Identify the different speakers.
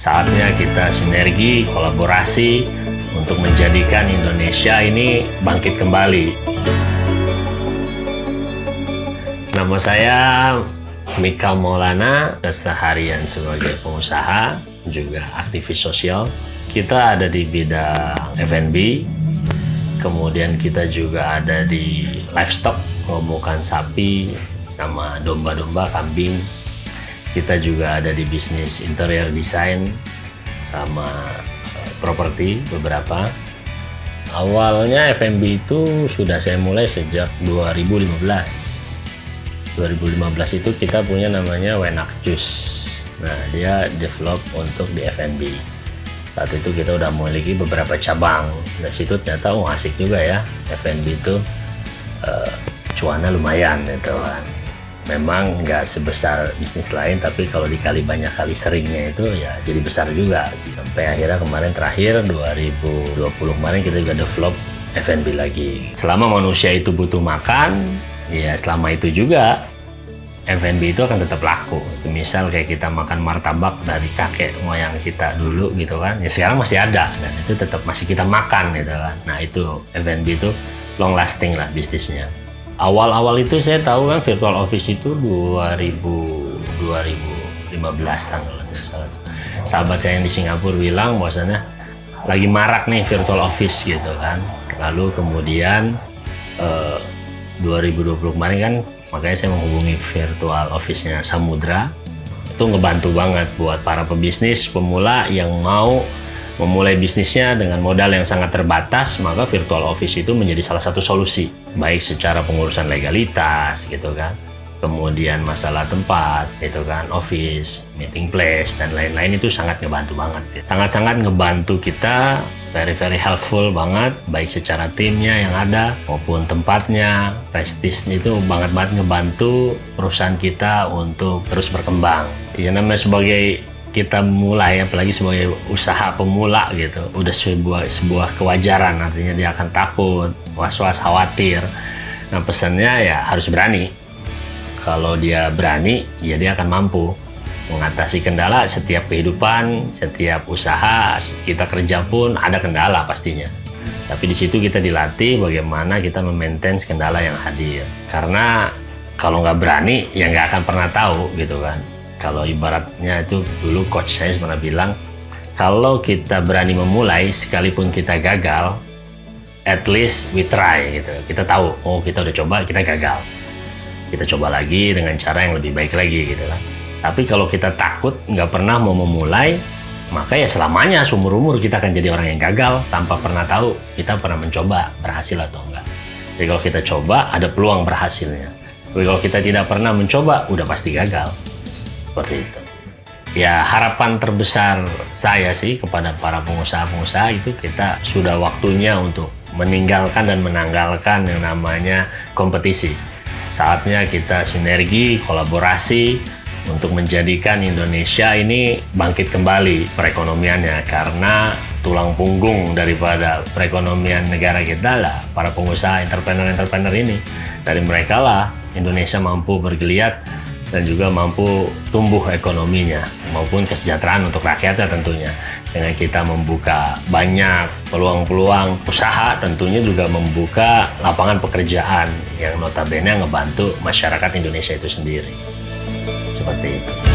Speaker 1: Saatnya kita sinergi, kolaborasi untuk menjadikan Indonesia ini bangkit kembali. Nama saya Mikal Maulana, keseharian sebagai pengusaha, juga aktivis sosial. Kita ada di bidang F&B, kemudian kita juga ada di livestock, ngomokan sapi, sama domba-domba, kambing. Kita juga ada di bisnis interior design sama properti beberapa. Awalnya F&B itu sudah saya mulai sejak 2015. 2015 itu kita punya namanya Wenak Juice. Nah, dia develop untuk di F&B. Saat itu kita udah memiliki beberapa cabang. Dari situ ternyata asik juga ya, F&B itu cuannya lumayan gitu kan. Memang nggak sebesar bisnis lain, tapi kalau dikali banyak kali seringnya itu ya jadi besar juga. Sampai akhirnya kemarin terakhir 2020 kemarin kita juga develop F&B lagi. Selama manusia itu butuh makan, ya selama itu juga F&B itu akan tetap laku. Misal kayak kita makan martabak dari kakek moyang kita dulu gitu kan, ya sekarang masih ada dan itu tetap masih kita makan gitu kan. Nah itu F&B itu long lasting lah bisnisnya. Awal-awal itu saya tahu kan virtual office itu 2015-an kalau tidak salah. Sahabat saya yang di Singapura bilang bahwasannya lagi marak nih virtual office gitu kan. Lalu kemudian 2020 kemarin kan, makanya saya menghubungi virtual office-nya Samudra. Itu ngebantu banget buat para pebisnis pemula yang mau memulai bisnisnya dengan modal yang sangat terbatas, maka virtual office itu menjadi salah satu solusi. Baik secara pengurusan legalitas gitu kan, kemudian masalah tempat gitu kan, office, meeting place, dan lain-lain itu sangat ngebantu banget. Sangat-sangat ngebantu kita, very helpful banget, baik secara timnya yang ada maupun tempatnya, prestis itu banget ngebantu perusahaan kita untuk terus berkembang. Ya namanya sebagai kita mulai, apalagi sebagai usaha pemula gitu, udah sebuah kewajaran, artinya dia akan takut, was-was, khawatir. Nah pesannya ya harus berani. Kalau dia berani, ya dia akan mampu mengatasi kendala. Setiap kehidupan, setiap usaha kita kerja pun ada kendala pastinya. Tapi di situ kita dilatih bagaimana kita memaintain kendala yang hadir. Karena kalau nggak berani, ya nggak akan pernah tahu gitu kan. Kalau ibaratnya itu dulu coach saya pernah bilang, kalau kita berani memulai, sekalipun kita gagal, at least we try gitu. Kita tahu, oh kita udah coba, kita gagal. Kita coba lagi dengan cara yang lebih baik lagi gitu kan. Tapi kalau kita takut, nggak pernah mau memulai, maka ya selamanya seumur-umur kita akan jadi orang yang gagal tanpa pernah tahu kita pernah mencoba berhasil atau enggak. Jadi kalau kita coba, ada peluang berhasilnya. Tapi kalau kita tidak pernah mencoba, udah pasti gagal. Seperti itu. Ya harapan terbesar saya sih kepada para pengusaha-pengusaha itu, kita sudah waktunya untuk meninggalkan dan menanggalkan yang namanya kompetisi. Saatnya kita sinergi, kolaborasi untuk menjadikan Indonesia ini bangkit kembali perekonomiannya, karena tulang punggung daripada perekonomian negara kita lah para pengusaha, entrepreneur ini. Dari mereka lah Indonesia mampu bergeliat dan juga mampu tumbuh ekonominya maupun kesejahteraan untuk rakyatnya tentunya. Dengan kita membuka banyak peluang-peluang usaha, tentunya juga membuka lapangan pekerjaan yang notabene ngebantu masyarakat Indonesia itu sendiri. Seperti itu.